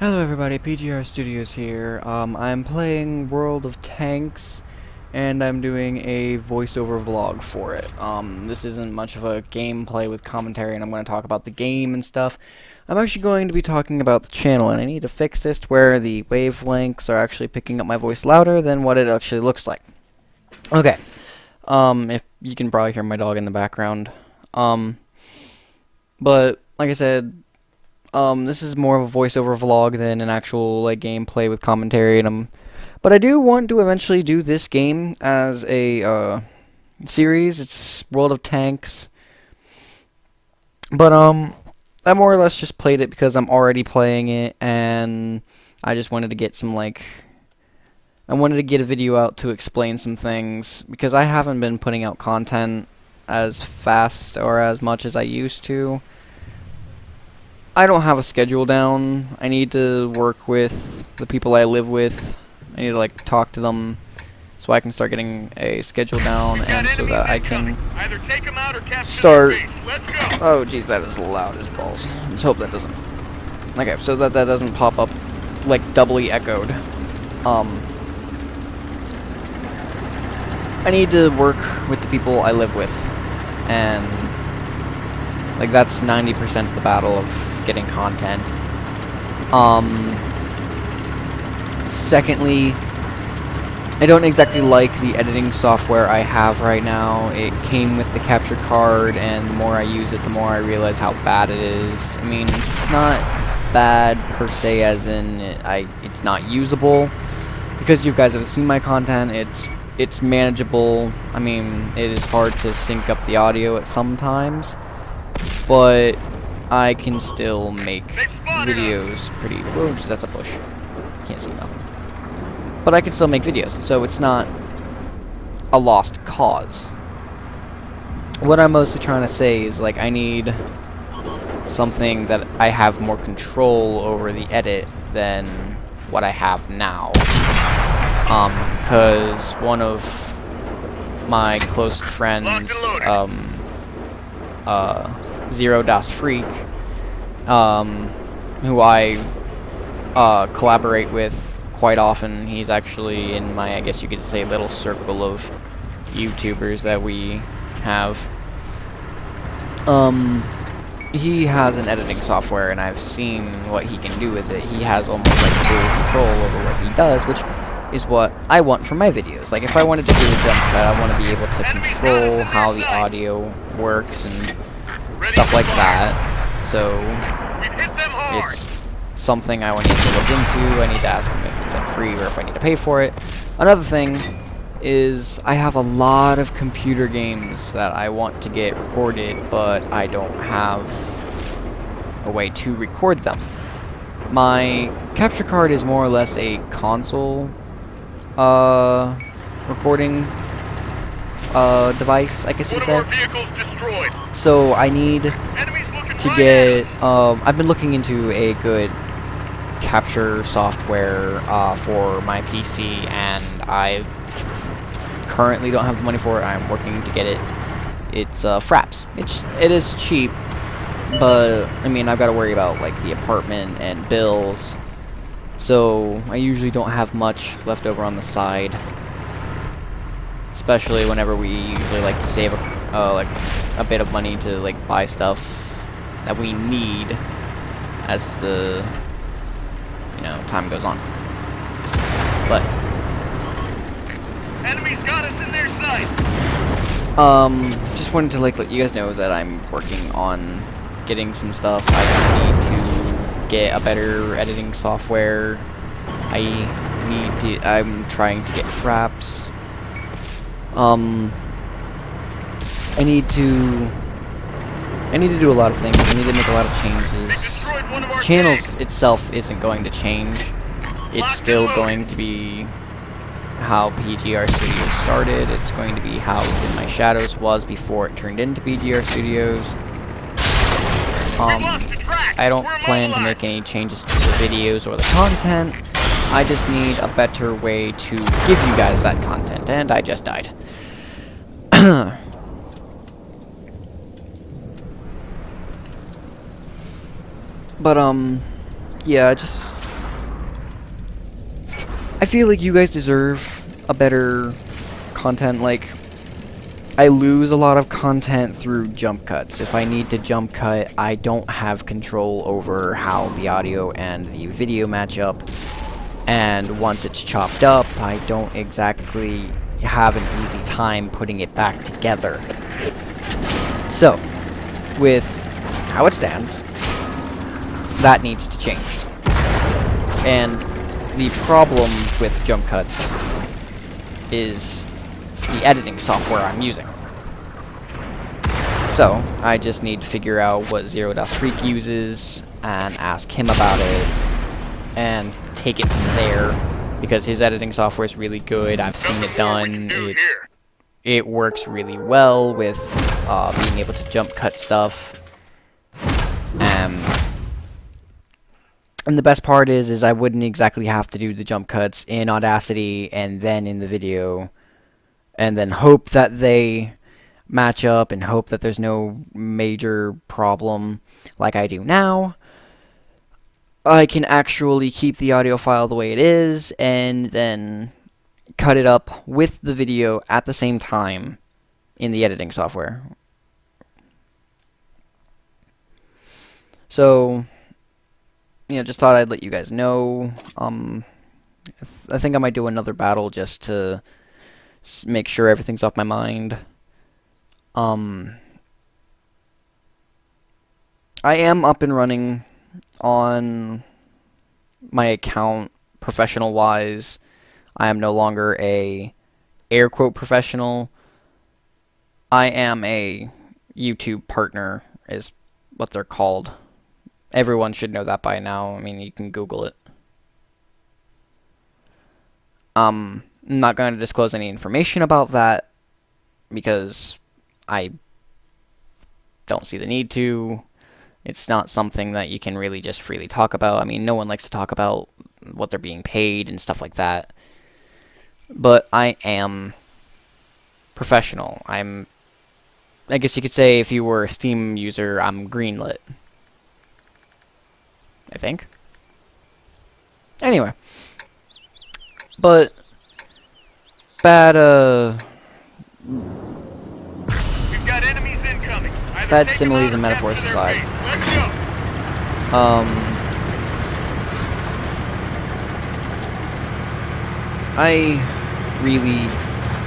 Hello everybody, PJr.Studios here. I'm playing World of Tanks, and I'm doing a voiceover vlog for it. This isn't much of a gameplay with commentary, and I'm going to talk about the game and stuff. I'm actually going to be talking about the channel, and I need to fix this to where the wavelengths are actually picking up my voice louder than what it actually looks like. Okay, if you can probably hear my dog in the background. But, like I said, this is more of a voiceover vlog than an actual like gameplay with commentary, and but I do want to eventually do this game as a series. It's World of Tanks, but I more or less just played it because I'm already playing it, and I just wanted to get some I wanted to get a video out to explain some things because I haven't been putting out content as fast or as much as I used to. I don't have a schedule down. I need to work with the people I live with. I need to like talk to them so I can start getting a schedule down, and so that I can start. Oh jeez, that is loud as balls. Let's hope that doesn't. Okay, so that doesn't pop up like doubly echoed. I need to work with the people I live with, and like that's 90% of the battle of getting content. Secondly, I don't exactly like the editing software I have right now. It came with the capture card, and the more I use it, the more I realize how bad it is. I mean, it's not bad per se, as in it's not usable. Because you guys have seen my content, it's manageable. I mean, it is hard to sync up the audio at some times, but I can still make videos pretty... Whoa, that's a bush. Can't see nothing. But I can still make videos, so it's not a lost cause. What I'm mostly trying to say is, like, I need something that I have more control over the edit than what I have now. Because one of my close friends, Zero Das Freak, who I collaborate with quite often. He's actually in my, I guess you could say, little circle of YouTubers that we have. He has an editing software, and I've seen what he can do with it. He has almost like full control over what he does, which is what I want for my videos. Like, if I wanted to do a jump cut, I want to be able to control how the audio works and stuff like that. So it's something I need to look into. I need to ask him if it's like free or if I need to pay for it. Another thing is I have a lot of computer games that I want to get recorded, but I don't have a way to record them. My capture card is more or less a console recording device, I guess you could say. So I need to get, I've been looking into a good capture software for my PC, and I currently don't have the money for it. I'm working to get it. It's Fraps. It is cheap, but I mean, I've got to worry about like the apartment and bills, so I usually don't have much left over on the side, especially whenever we usually like to save like a bit of money to like buy stuff that we need as the time goes on. But enemies got us in their sights. Just wanted to like let you guys know that I'm working on getting some stuff. I need to get a better editing software. I'm trying to get Fraps. I need to do a lot of things. I need to make a lot of changes. The channel itself isn't going to change. It's still going to be how PJr.Studios started. It's going to be how Within My Shadows was before it turned into PJr.Studios. I don't plan to make any changes to the videos or the content. I just need a better way to give you guys that content, and I just died. But yeah, just I feel like you guys deserve a better content. Like, I lose a lot of content through jump cuts. If I need to jump cut, I don't have control over how the audio and the video match up. And once it's chopped up, I don't exactly have an easy time putting it back together. So, with how it stands, that needs to change. And the problem with jump cuts is the editing software I'm using. So, I just need to figure out what Zero-Freak uses and ask him about it and take it from there, because his editing software is really good. I've seen it done. It works really well with being able to jump cut stuff. And the best part is I wouldn't exactly have to do the jump cuts in Audacity and then in the video, and then hope that they match up and hope that there's no major problem like I do now. I can actually keep the audio file the way it is and then cut it up with the video at the same time in the editing software. So, just thought I'd let you guys know. I think I might do another battle just to make sure everything's off my mind. I am up and running on my account professional-wise. I am no longer a air quote professional. I am a YouTube partner, is what they're called. Everyone should know that by now. I mean, you can Google it. I'm not going to disclose any information about that because I don't see the need to. It's not something that you can really just freely talk about. I mean, no one likes to talk about what they're being paid and stuff like that. But I am professional. I guess you could say if you were a Steam user, I'm greenlit. I think. Anyway. But bad We've got enemies incoming. bad similes and metaphors aside. Let's go. I really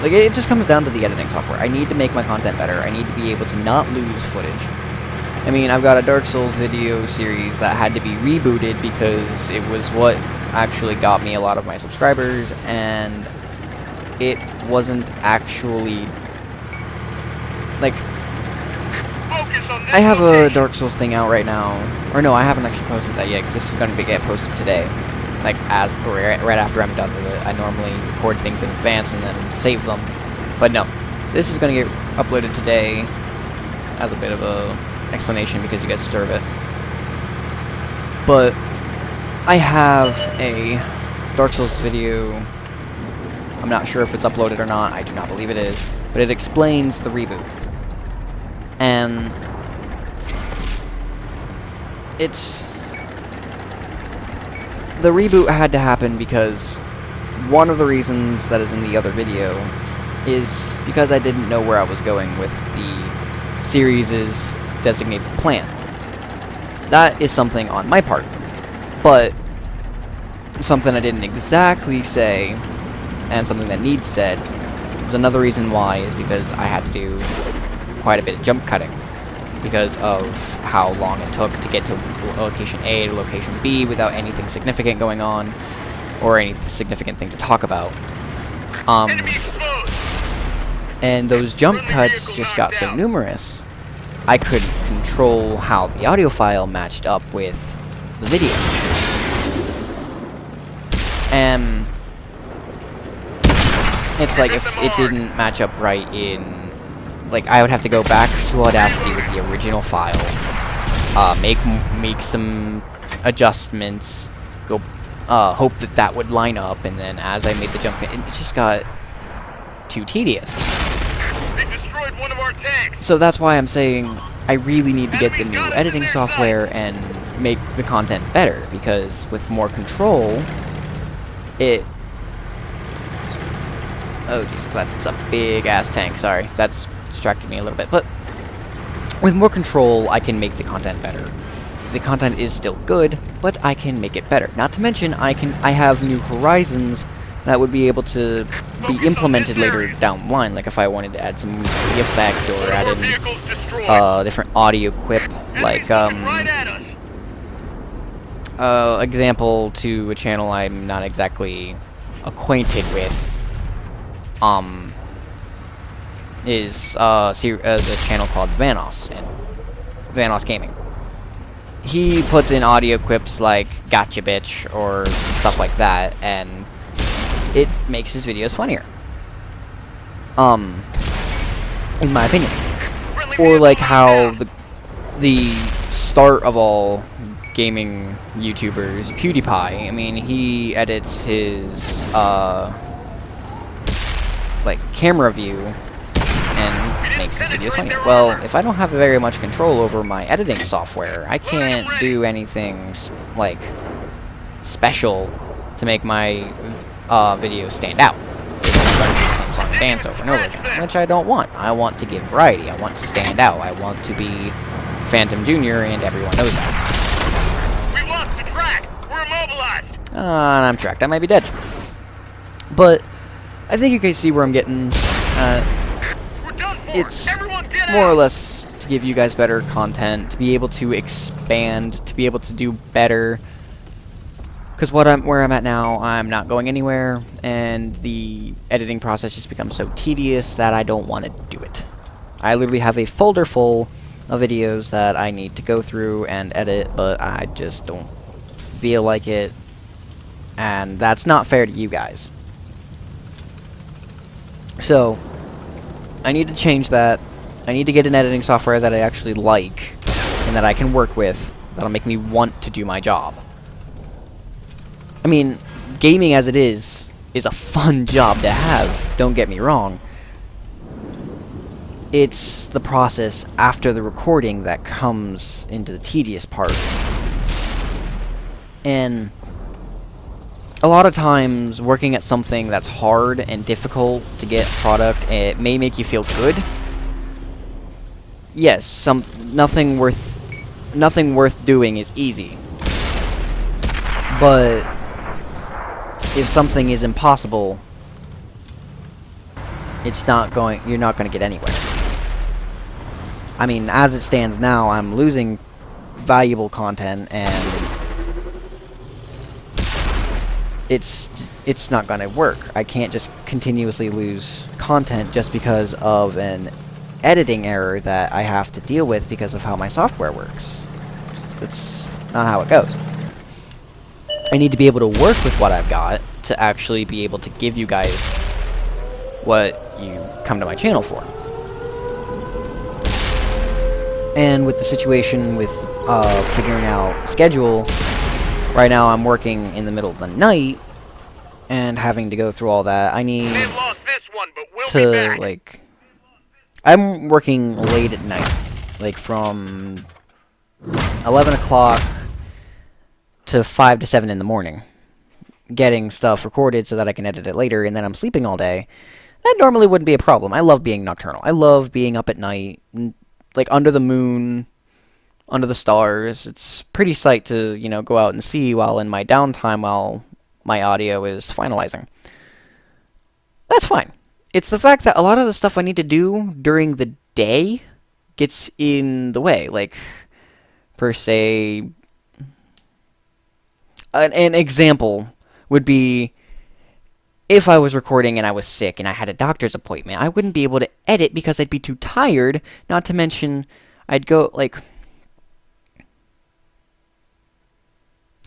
like it just comes down to the editing software. I need to make my content better. I need to be able to not lose footage. I mean, I've got a Dark Souls video series that had to be rebooted because it was what actually got me a lot of my subscribers, and it wasn't actually like I have a Dark Souls thing out right now, or no, I haven't actually posted that yet because this is going to get posted today, like right after I'm done with it. I normally record things in advance and then save them, but no, this is going to get uploaded today as a bit of a explanation because you guys deserve it. But I have a Dark Souls video. I'm not sure if it's uploaded or not. I do not believe it is, but it explains the reboot. And the reboot had to happen because one of the reasons that is in the other video is because I didn't know where I was going with the series' designated plan. That is something on my part, but something I didn't exactly say, and something that needs said, is another reason why is because I had to do quite a bit of jump cutting because of how long it took to get to location A to location B without anything significant going on or any significant thing to talk about. And those jump cuts just got so numerous, I couldn't control how the audio file matched up with the video. And it's like if it didn't match up right in, like, I would have to go back to Audacity with the original file, make some adjustments, go hope that would line up, and then as I made the jump, it just got too tedious. They destroyed one of our tanks. So that's why I'm saying I really need to get the new editing software and make the content better, because with more control, it Oh, jeez, that's a big-ass tank. Sorry, that's distracted me a little bit. But with more control, I can make the content better. The content is still good, but I can make it better. Not to mention, I have new horizons that would be able to be implemented later down the line. Like if I wanted to add some city effect or add in different audio quip, like example to a channel I'm not exactly acquainted with. Is a channel called Vanos, and Vanos Gaming. He puts in audio quips like "Gotcha, bitch" or stuff like that, and it makes his videos funnier. In my opinion, or like how the start of all gaming YouTubers, PewDiePie. I mean, he edits his like camera view and makes his videos funnier. Well, if I don't have very much control over my editing software, I can't do anything like special to make my videos stand out. It's just going to be the same song and dance over and over again, which I don't want. I want to give variety. I want to stand out. I want to be Phantom Jr. and everyone knows that. We lost the track. We're immobilized. And I'm tracked. I might be dead. But I think you can see where I'm getting. It's more or less to give you guys better content, to be able to expand, to be able to do better. Because where I'm at now, I'm not going anywhere, and the editing process just becomes so tedious that I don't want to do it. I literally have a folder full of videos that I need to go through and edit, but I just don't feel like it, and that's not fair to you guys. So I need to change that. I need to get an editing software that I actually like and that I can work with, that'll make me want to do my job. I mean, gaming as it is a fun job to have, don't get me wrong. It's the process after the recording that comes into the tedious part. And a lot of times, working at something that's hard and difficult to get product, it may make you feel good. Yes, nothing worth doing is easy. But if something is impossible, you're not going to get anywhere. I mean, as it stands now, I'm losing valuable content, and it's not going to work. I can't just continuously lose content just because of an editing error that I have to deal with because of how my software works. That's not how it goes. I need to be able to work with what I've got to actually be able to give you guys what you come to my channel for. And with the situation with figuring out schedule, right now I'm working in the middle of the night and having to go through all that. I need to, like, I'm working late at night, like from 11 o'clock to 5 to 7 in the morning, getting stuff recorded so that I can edit it later, and then I'm sleeping all day. That normally wouldn't be a problem. I love being nocturnal. I love being up at night, like under the moon, under the stars. It's pretty sight to, you know, go out and see while in my downtime while my audio is finalizing. That's fine. It's the fact that a lot of the stuff I need to do during the day gets in the way. Like, per se, an example would be if I was recording and I was sick and I had a doctor's appointment, I wouldn't be able to edit because I'd be too tired, not to mention I'd go, like,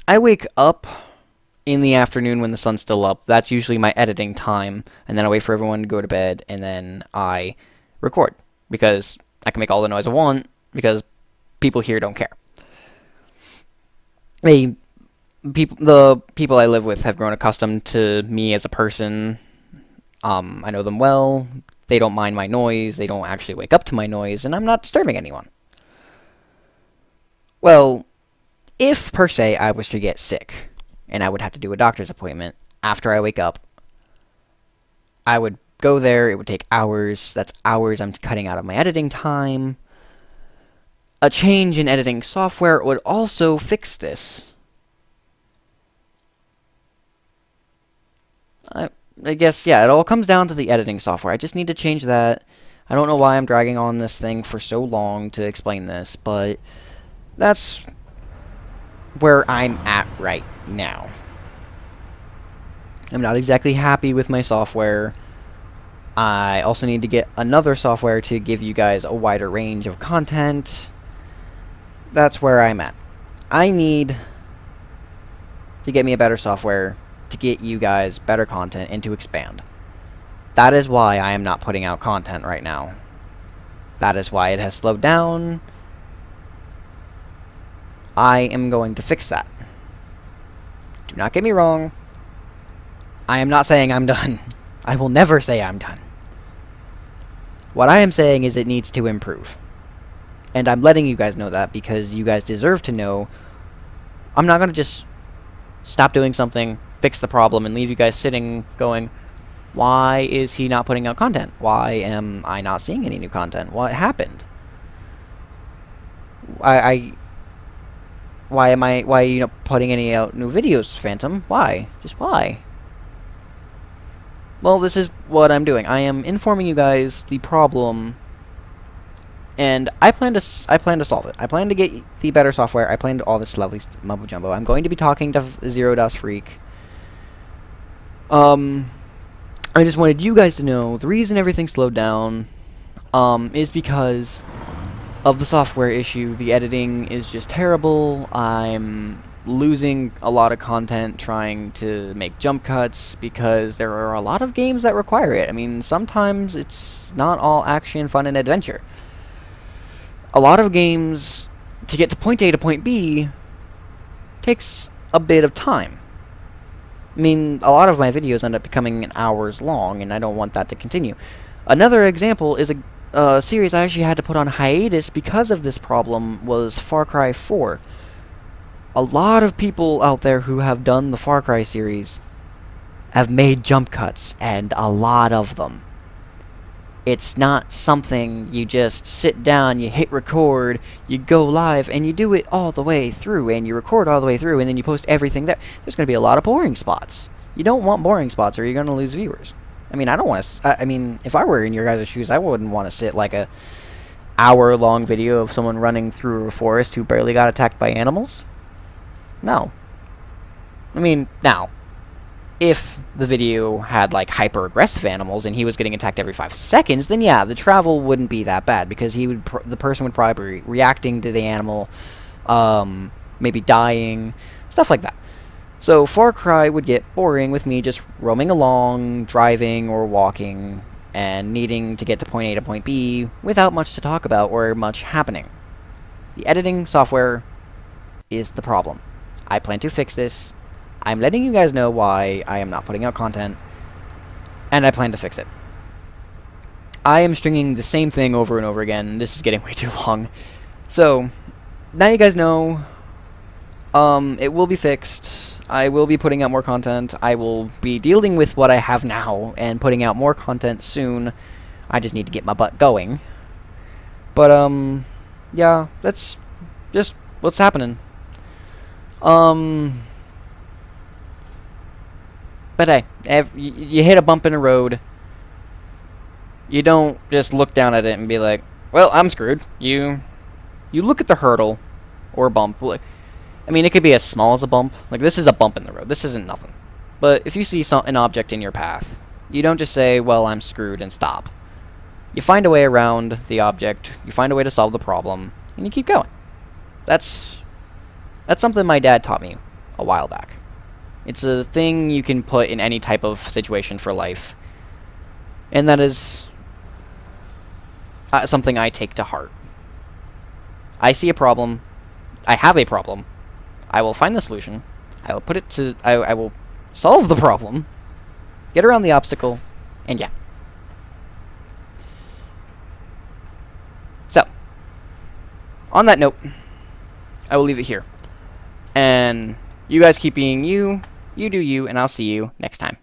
I wake up in the afternoon when the sun's still up. That's usually my editing time, and then I wait for everyone to go to bed, and then I record, because I can make all the noise I want, because people here don't care. The people I live with have grown accustomed to me as a person. I know them well. They don't mind my noise. They don't actually wake up to my noise, and I'm not disturbing anyone. Well, if, per se, I was to get sick, and I would have to do a doctor's appointment after I wake up, I would go there. It would take hours. That's hours I'm cutting out of my editing time. A change in editing software would also fix this. I guess, yeah, it all comes down to the editing software. I just need to change that. I don't know why I'm dragging on this thing for so long to explain this, but that's where I'm at right now. I'm not exactly happy with my software. I also need to get another software to give you guys a wider range of content. That's where I'm at. I need to get me a better software to get you guys better content and to expand. That is why I am not putting out content right now. That is why it has slowed down. I am going to fix that. Do not get me wrong. I am not saying I'm done. I will never say I'm done. What I am saying is it needs to improve. And I'm letting you guys know that because you guys deserve to know. I'm not going to just stop doing something, fix the problem, and leave you guys sitting going, why is he not putting out content? Why am I not seeing any new content? What happened? Why are you not putting any out new videos, Phantom? Why? Just why? Well, this is what I'm doing. I am informing you guys the problem, and I plan to solve it. I plan to get the better software. I plan to all this lovely mumbo jumbo. I'm going to be talking to Zero.Freak. I just wanted you guys to know the reason everything slowed down is because of the software issue. The editing is just terrible. I'm losing a lot of content trying to make jump cuts because there are a lot of games that require it. I mean, sometimes it's not all action, fun, and adventure. A lot of games, to get to point A to point B, takes a bit of time. I mean, a lot of my videos end up becoming hours long, and I don't want that to continue. Another example is a series I actually had to put on hiatus because of this problem was Far Cry 4. A lot of people out there who have done the Far Cry series have made jump cuts, and a lot of them. It's not something you just sit down, you hit record, you go live, and you do it all the way through, and you record all the way through, and then you post everything there. There's going to be a lot of boring spots. You don't want boring spots, or you're going to lose viewers. I mean, I don't want to... I mean, if I were in your guys' shoes, I wouldn't want to sit like a hour-long video of someone running through a forest who barely got attacked by animals. No. I mean, now, if the video had, like, hyper-aggressive animals and he was getting attacked every 5 seconds, then yeah, the travel wouldn't be that bad, because the person would probably be reacting to the animal, maybe dying, stuff like that. So Far Cry would get boring with me just roaming along, driving or walking, and needing to get to point A to point B without much to talk about or much happening. The editing software is the problem. I plan to fix this. I'm letting you guys know why I am not putting out content, and I plan to fix it. I am stringing the same thing over and over again. This is getting way too long. So, now you guys know, it will be fixed. I will be putting out more content. I will be dealing with what I have now and putting out more content soon. I just need to get my butt going. But, yeah, that's just what's happening. But hey, you hit a bump in the road, you don't just look down at it and be like, well, I'm screwed. You look at the hurdle or bump. I mean, it could be as small as a bump. Like, this is a bump in the road. This isn't nothing. But if you see an object in your path, you don't just say, well, I'm screwed, and stop. You find a way around the object, you find a way to solve the problem, and you keep going. That's something my dad taught me a while back. It's a thing you can put in any type of situation for life. And that is something I take to heart. I see a problem. I have a problem. I will find the solution. I will put it to... I will solve the problem. Get around the obstacle. And yeah. So, on that note, I will leave it here. And you guys keep being you, you do you, and I'll see you next time.